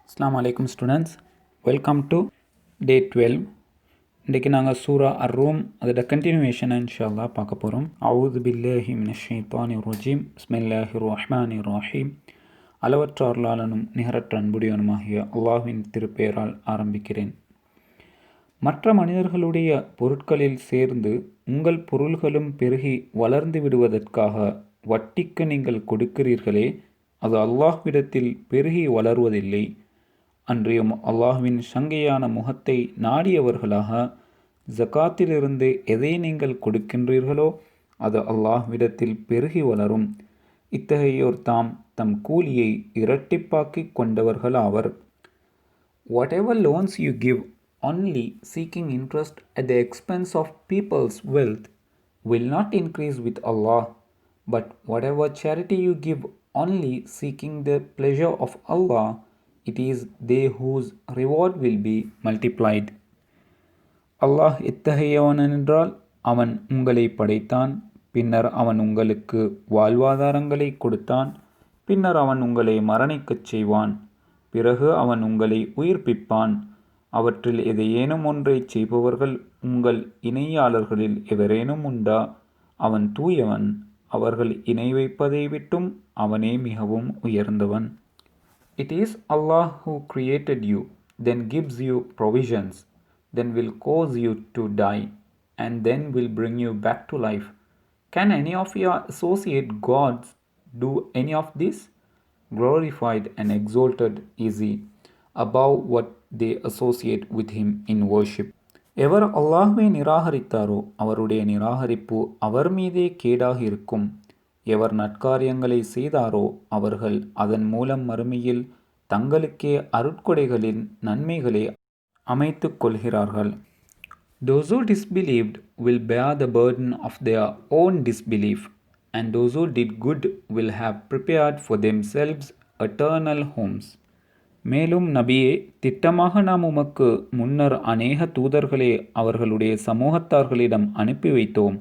அஸ்ஸலாமு அலைக்கும் students, welcome to day 12. இன்றைக்கி நாங்கள் சூரா அர்-ரூம் அதோட கண்டினியூவேஷனை இன்ஷா அல்லாஹ் பார்க்க போகிறோம். அவுது பில்லாஹி மினஷ் ஷைத்தானிர் ரஜீம். பிஸ்மில்லாஹிர் ரஹ்மானிர் ரஹீம். அளவற்ற அருளாளனும் நிகரற்ற அன்புடையவனுமாகிய அல்லாஹ்வின் திருப்பெயரால் ஆரம்பிக்கிறேன். மற்ற மனிதர்களுடைய பொருட்களில் சேர்ந்து உங்கள் பொருள்களும் பெருகி வளர்ந்து விடுவதற்காக வட்டிக்கு நீங்கள் கொடுக்கிறீர்களே, அது அல்லாஹ்விடத்தில் பெருகி வளருவதில்லை. அன்றியும் அல்லாஹ்வின் சங்கையான முகத்தை நாடியவர்களாக ஜகாத்திலிருந்து எதை நீங்கள் கொடுக்கின்றீர்களோ அது அல்லாஹ்விடத்தில் பெருகி வளரும். இத்தகையோர் தம் கூலியை இரட்டிப்பாக்கிக் கொண்டவர்களாவர். Whatever loans you give only seeking interest at the expense of people's wealth will not increase with Allah, but whatever charity you give only seeking the pleasure of Allah, it is they whose reward will be multiplied. அல்லாஹ் எத்தகையவன் என்றால், அவன் உங்களை படைத்தான், பின்னர் அவன் உங்களுக்கு வாழ்வாதாரங்களை கொடுத்தான், பின்னர் அவன் உங்களை மரணிக்கச் செய்வான், பிறகு அவன் உங்களை உயிர்ப்பிப்பான். அவற்றில் எதையேனும் ஒன்றைச் செய்பவர்கள் உங்கள் இணையாளர்களில் எவரேனும் உண்டா? அவன் தூயவன், அவர்கள் இணை வைப்பதை விட்டும் அவனே மிகவும் உயர்ந்தவன். It is Allah who created you, then gives you provisions, then will cause you to die, and then will bring you back to life. Can any of your associate gods do any of this? Glorified and exalted is he above what they associate with him in worship. எவர் அல்லாஹ்வை நிராகரித்தாரோ அவருடைய நிராகரிப்பு அவர் மீதே கேடாக இருக்கும். எவர் நற்காரியங்களை செய்தாரோ அவர்கள் அதன் மூலம் மறுமையில் தங்களுக்கே அருட்கொடைகளின் நன்மைகளை அமைத்துக் கொள்கிறார்கள். Those who disbelieved will bear the burden of their own disbelief, and those who did good will have prepared for themselves eternal homes. மேலும் நபியே, திட்டமாக நாம் உமக்கு முன்னர் அநேக தூதர்களை அவர்களுடைய சமூகத்தார்களிடம் அனுப்பி வைத்தோம்.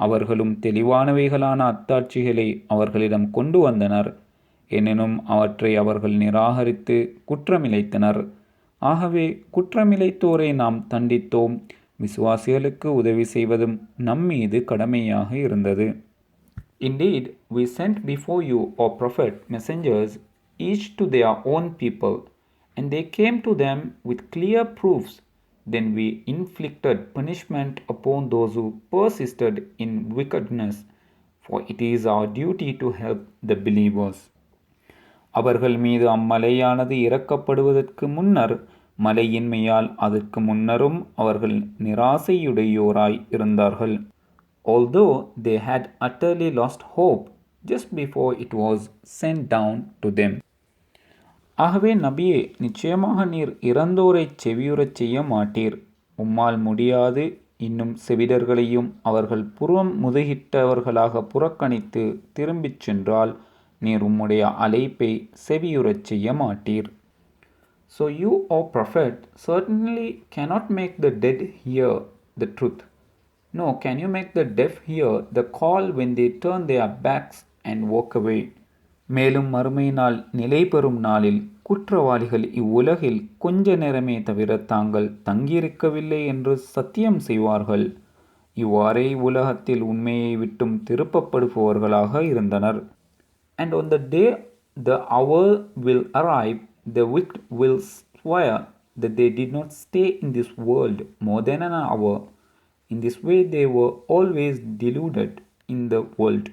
அவர்களும் தெளிவானவைகளான அத்தாட்சிகளை அவர்களிடம் கொண்டு வந்தனர். எனினும் அவற்றை அவர்கள் நிராகரித்து குற்றமிழைத்தனர். ஆகவே குற்றமிழைத்தோரை நாம் தண்டித்தோம். விசுவாசிகளுக்கு உதவி செய்வதும் நம்மீது கடமையாக இருந்தது. Indeed, we sent before you, O Prophet, messengers, each to their own people, and they came to them with clear proofs. Then we inflicted punishment upon those who persisted in wickedness, for it is our duty to help the believers. அவர்கள் மீது அம்மலையானது இறக்கப்படுவதற்கு முன்னர், மலையின்மையால் அதற்கு முன்னரும் அவர்கள் நிராசையுடையோராய் இருந்தார்கள். Although they had utterly lost hope just before it was sent down to them. ஆகவே நபியே, நிச்சயமாக நீர் இறந்தோரைச் செவியுறச் செய்ய மாட்டீர். உம்மால் முடியாது. இன்னும் செவிடர்களையும் அவர்கள் புறம் முதுகிட்டவர்களாக புறக்கணித்து திரும்பிச் சென்றால் நீர் உம்முடைய அழைப்பை செவியுறச் செய்ய மாட்டீர். So you, O Prophet, certainly cannot make the dead hear the truth. No, can you make the deaf hear the call when they turn their backs and walk away? மேலும் மறுமையினால் நிலை பெறும் நாளில் குற்றவாளிகள் இவ்வுலகில் கொஞ்ச நேரமே தவிர தாங்கள் தங்கியிருக்கவில்லை என்று சத்தியம் செய்வார்கள். இவ்வாறே உலகத்தில் உண்மையை விட்டும் திருப்பப்படுபவர்களாக இருந்தனர். And on the day the hour will arrive, the wicked will swear that they did not stay in this world more than an hour. In this way they were always deluded in the world.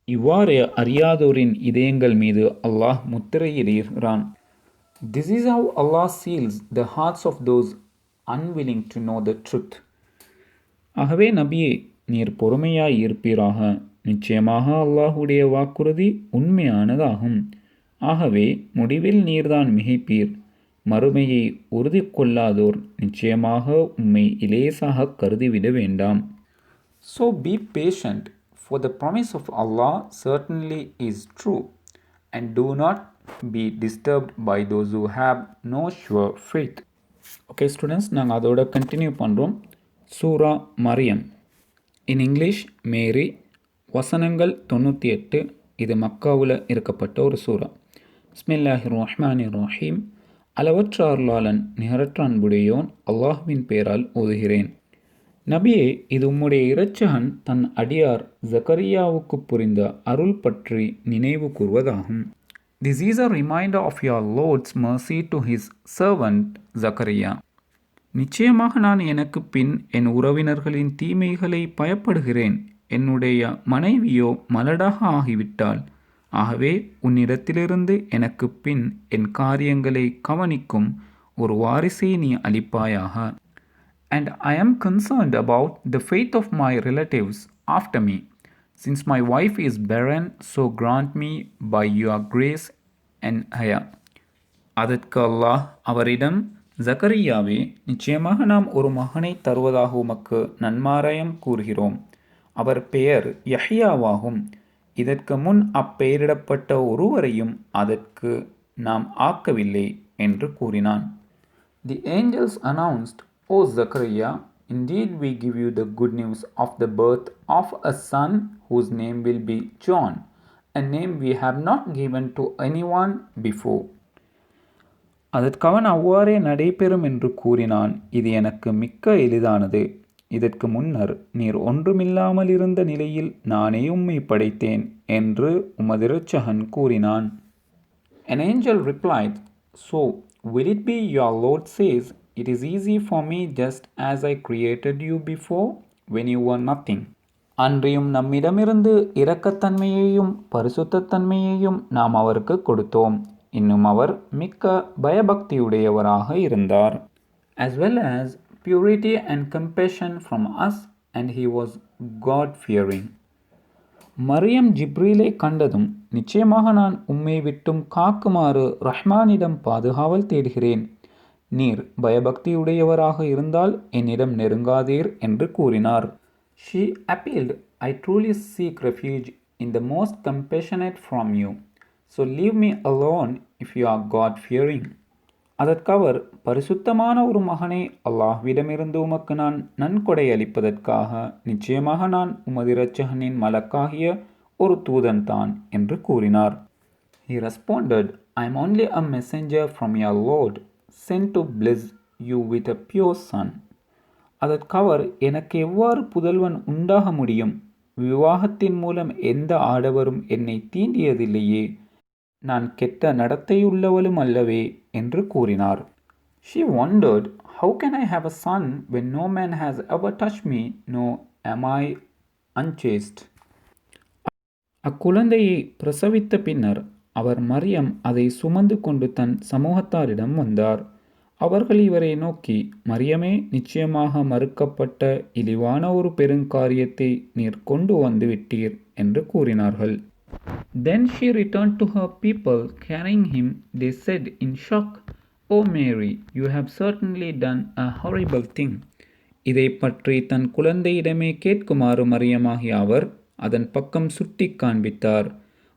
இவ்வாறு அறியாதோரின் இதயங்கள் மீது அல்லாஹ் முத்திரையிடுகிறான். This is how Allah seals the hearts of those unwilling to know the truth. ஆகவே நபியே, நீர் பொறுமையாய் இருப்பீராக. நிச்சயமாக அல்லாஹுடைய வாக்குறுதி உண்மையானதாகும். ஆகவே முடிவில் நீர்தான் மிகைப்பீர். மறுமையை உறுதி கொள்ளாதோர் நிச்சயமாக உம்மை இலேசாக கருதிவிட வேண்டாம். So be patient, for the promise of Allah certainly is true, and do not be disturbed by those who have no sure faith. Okay students, நாங்கள் அதோட கண்டினியூ பண்ணுறோம். சூரா மரியம், இன் இங்கிலீஷ் மேரி. வசனங்கள் 98. இது மக்காவில் இருக்கப்பட்ட ஒரு சூரா. பிஸ்மில்லாஹிர் ரஹ்மானிர் ரஹீம். அளவற்ற அருளாளன் நிகரற்ற அன்புடையோன் அல்லாஹ்வின் பெயரால் ஓதுகிறேன். நபியே, இது உம்முடைய இரட்சகன் தன் அடியார் ஜக்கரியாவுக்கு புரிந்த அருள் பற்றி நினைவு கூர்வதாகும். This is a reminder of your Lord's mercy to his servant Zakaria. நிச்சயமாக நான் எனக்கு பின் என் உறவினர்களின் தீமைகளை பயப்படுகிறேன். என்னுடைய மனைவியோ மலடாக ஆகிவிட்டாள். ஆகவே உன்னிடத்திலிருந்து எனக்கு பின் என் காரியங்களை கவனிக்கும் ஒரு வாரிசை நீ அளிப்பாயாக. And I am concerned about the fate of my relatives after me, since my wife is barren, so grant me by your grace and haya. அதற்கு அல்லாஹ் அவரிடம், ஜக்கரியாவே, நிச்சயமாக நாம் ஒரு மகனை தருவதாக உமக்கு நன்மாராயம் கூறுகிறோம். அவர் பெயர் யஹ்யாவாகும். இதற்கு முன் அப்பெயரிடப்பட்ட ஒருவரையும் அதற்கு நாம் ஆக்கவில்லை என்று கூறினான். The angels announced, O Zakaria, indeed we give you the good news of the birth of a son whose name will be John, a name we have not given to anyone before. அதற்கவன் அவ்வாறே நடைபெறும் என்று கூறினான். இது எனக்கு மிக்க எளிதானது. இதற்கு முன்னர் நீர் ஒன்றுமில்லாமல் இருந்த நிலையில் நானே உம்மை படைத்தேன் என்று உமது இரட்சகன் கூறினான். An angel replied, So will it be your Lord says, It is easy for me just as I created you before when you were nothing. அன்றியும் நம்மிடமிருந்து இரக்கத்தன்மையையும் பரிசுத்தன்மையையும் நாம் அவருக்கு கொடுத்தோம். இன்னும் அவர் மிக்க பயபக்தியுடையவராக இருந்தார். As well as purity and compassion from us, and he was God-fearing. Mariam ஜிப்ரீலை கண்டதும், நிச்சயமாக நான் உம்மை விட்டும் காக்குமாறு ரஹ்மானிடம் பாதுகாவல் தேடுகிறேன். நீர் பயபக்தியுடையவராக இருந்தால் என்னிடம் நெருங்காதீர் என்று கூறினார். She appealed, I truly seek refuge in the most compassionate from you. So leave me alone if you are God-fearing. அதற்கவர், பரிசுத்தமான ஒரு மகனை அல்லாஹ்விடமிருந்து உமக்கு நான் நன்கொடை அளிப்பதற்காக நிச்சயமாக நான் உமது இரட்சகனின் மலக்காகிய ஒரு தூதன் தான் என்று கூறினார். He responded, I am only a messenger from your Lord, sent to bless you with a pure son. அதற்கவர், எனக்கு எவ்வாறு புதல்வன் உண்டாக முடியும்? விவாகத்தின் மூலம் எந்த ஆடவரும் என்னை தீண்டியதில்லையே. நான் கெட்ட நடத்தையுள்ளவளும் அல்லவே என்று கூறினார். She wondered, How can I have a son when no man has ever touched me, nor am I unchaste? அக்குழந்தையை பிரசவித்த பின்னர் அவர் மரியம் அதை சுமந்து கொண்டு தன் சமூகத்தாரிடம் வந்தார். அவர்கள் இவரை நோக்கி, மரியமே, நிச்சயமாக மறுக்கப்பட்ட இழிவான ஒரு பெருங்காரியத்தை நீர் கொண்டு வந்து விட்டீர் என்று கூறினார்கள். Then she returned to her people, carrying him. They said in shock, O Mary, you have certainly done a horrible thing. இதை பற்றி தன் குழந்தையிடமே கேட்குமாறு மரியமாகிய அவர் அதன் பக்கம் சுட்டி காண்பித்தார்.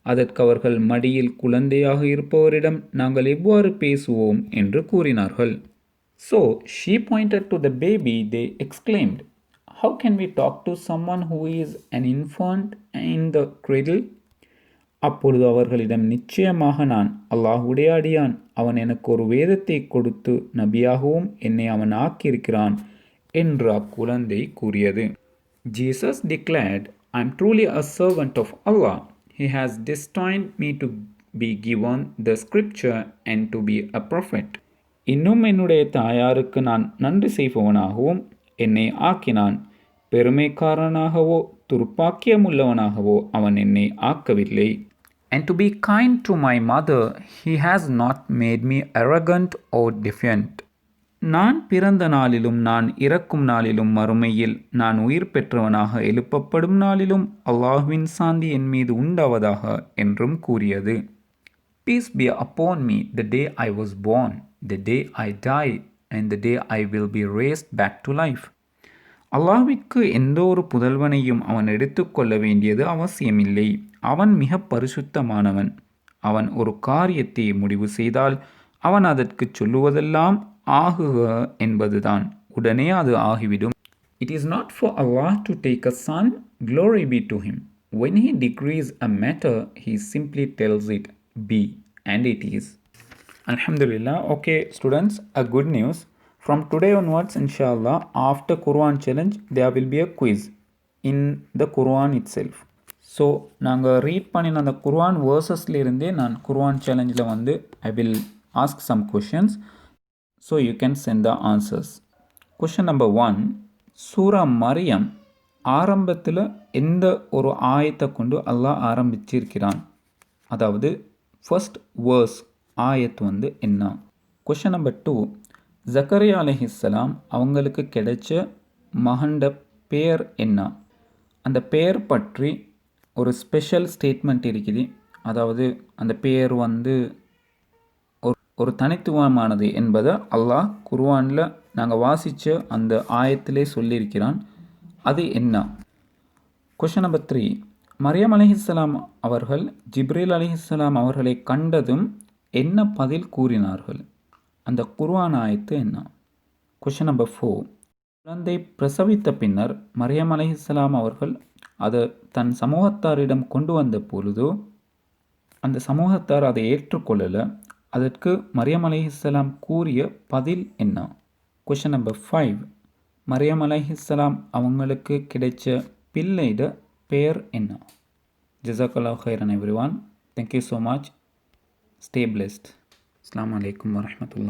அதற்கு அவர்கள், மடியில் குழந்தையாக இருப்பவரிடம் நாங்கள் எவ்வாறு பேசுவோம் என்று கூறினார்கள். So she pointed to the baby. They exclaimed, How can we talk to someone who is an infant in the cradle? அப்பொழுது அவர்களிடம், நிச்சயமாக நான் அல்லாஹ்வுடைய அடியான். அவன் எனக்கு ஒரு வேதத்தை கொடுத்து நபியாகவும் என்னை அவன் ஆக்கியிருக்கிறான் என்று அக்குழந்தை கூறியது. Jesus declared, I am truly a servant of Allah. He has destined me to be given the scripture and to be a prophet. இன்னும் என்னுடைய தாயாருக்கு நான் நன்றி செய்பவனாகவும் என்னை ஆக்கினான். பெருமைக்காரனாகவோ துர்ப்பாக்கியமுள்ளவனாகவோ அவன் என்னை ஆக்கவில்லை. And to be kind to my mother, he has not made me arrogant or defiant. நான் பிறந்த நாளிலும் நான் இறக்கும் நாளிலும் மறுமையில் நான் உயிர் பெற்றவனாக எழுப்பப்படும் நாளிலும் அல்லாஹ்வின் சாந்தி என் மீது உண்டாவதாக என்றும் கூறியது. Peace be upon me the day I was born, the day I die, and the day I will be raised back to life. அல்லாஹ்விற்கு எந்த ஒரு புதல்வனையும் அவன் எடுத்துக்கொள்ள வேண்டியது அவசியமில்லை. அவன் மிக பரிசுத்தமானவன். அவன் ஒரு காரியத்தை முடிவு செய்தால் அவன் அதற்கு சொல்லுவதெல்லாம் ஆகுக என்பதுதான். உடனே அது ஆகிவிடும். It is not for Allah to take a son, glory be to him. When he decrees a matter, he simply tells it, be, And it is. Alhamdulillah. Okay, students, a good news. From today onwards, inshallah, after Quran challenge, there will be a quiz in the Quran itself. So நாங்கள் read பண்ணின அந்த குர்ஆன் வேர்சஸ்லேருந்தே நான் குர்ஆன் சேலஞ்சில் வந்து I will ask some questions. So you can send the answers. Question number 1, சூரா மரியம் ஆரம்பத்தில் எந்த ஒரு ஆயத்தை கொண்டு அல்லாஹ் ஆரம்பிச்சிருக்கிறான்? அதாவது ஃபர்ஸ்ட் வேர்ஸ் ஆயத்து வந்து என்ன? கொஷின் நம்பர் 2, ஜக்கரியா அலைஹிஸ்ஸலாம் அவங்களுக்கு கிடைச்ச மகண்ட பேர் என்ன? அந்த பெயர் பற்றி ஒரு ஸ்பெஷல் ஸ்டேட்மெண்ட் இருக்குது. அதாவது அந்த பெயர் வந்து ஒரு தனித்துவமானது என்பதை அல்லாஹ் குர்ஆனில் நாங்கள் வாசித்த அந்த ஆயத்திலே சொல்லியிருக்கிறான். அது என்ன? கொஷின் நம்பர் 3, மரியம் அலைஹிஸ்ஸலாம் அவர்கள் ஜிப்ரீல் அலைஹிஸ்ஸலாம் அவர்களை கண்டதும் என்ன பதில் கூறினார்கள்? அந்த குர்ஆன் ஆயத்து என்ன? கொஷின் நம்பர் 4, குழந்தை பிரசவித்த பின்னர் மரியம் அலைஹிஸ்ஸலாம் அவர்கள் அதை தன் சமூகத்தாரிடம் கொண்டு வந்த பொழுதோ அந்த சமூகத்தார் அதை ஏற்றுக்கொள்ளலை. அதற்கு மரியம் அலைஹிஸ்ஸலாம் கூறிய பதில் என்ன? கொஷின் நம்பர் 5, மரியம் அலைஹிஸ்ஸலாம் அவங்களுக்கு கிடைச்ச பிள்ளைட பெயர் என்ன? ஜஸாக்கல்லாஹு ஹைரன் everyone. Thank you so much. Stay blessed. அஸ்ஸலாமு அலைக்கும் வரஹ்மத்துல்லாஹி.